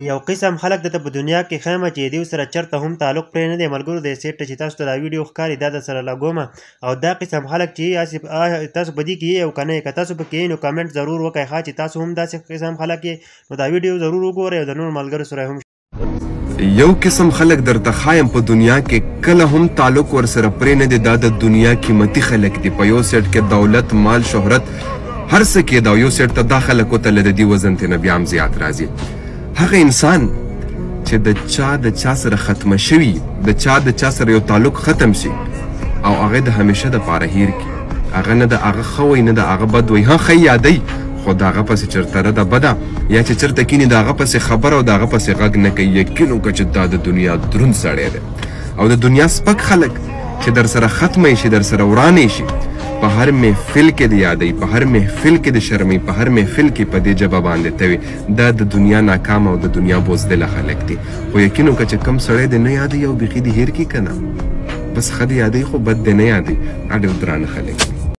یو قسم خلک دلته په دنیا کې ښیمه چې دوی سره چېرته هم تعلق پرې نه دی ملګرو د سیټ چې تاسو ته دا ویډیو ښکاري دا درسره لګومه او دا قسم خلک چې تاسو په دې کې یې او که نه یې که تاسو پکې یې نو کمنټ ضرور وکړئ ښه چې تاسو هم داسې قسم خلک یې نو دا ویډیو ضرور وګورئ او د نورو ملګرو سره هم یو قسم خلک درته ښایم په دنیا کې کله هم تعلق ورسره پرې نه دی دا د دنیا قیمتي خلک دي په یو سیټ کې دولت مال شهرت هر څه کې دا یو سیټ ته دا خلکو ته له د دې وزن ته نه بیا هم زیات راځي هغه انسان چې د چا سره ختمه شوي د چا سره یو تعلق ختم شي او هغه د همیشه دپاره هیر کړي هغه نه د هغه ښه وی نه د هغه بد وی ها ښه یادوي خو د هغه پسې چېرته ده بده یا چې چېرته کیني د هغه پسې خبره او د هغه پسې غږ نه کوي یقین وکړه چې دا د دنیا دروند سړی دی او د دنیا سپک خلک چې در سره ختمه شي در سره ورانې شي په هر محفل کې د یادوي په هر محفل کې د شرمي په هر محفل کې په دې ژبه باندې توي دا د دنیا ناکام او د دنیا بوزدله خلک دي خو یقین وکړه چې کم سړی د نه یادوي او بیخي د هیر کړي که نه بس ښه د یادوي خو بد د نه یادوي دا ډېر درانه خلک دي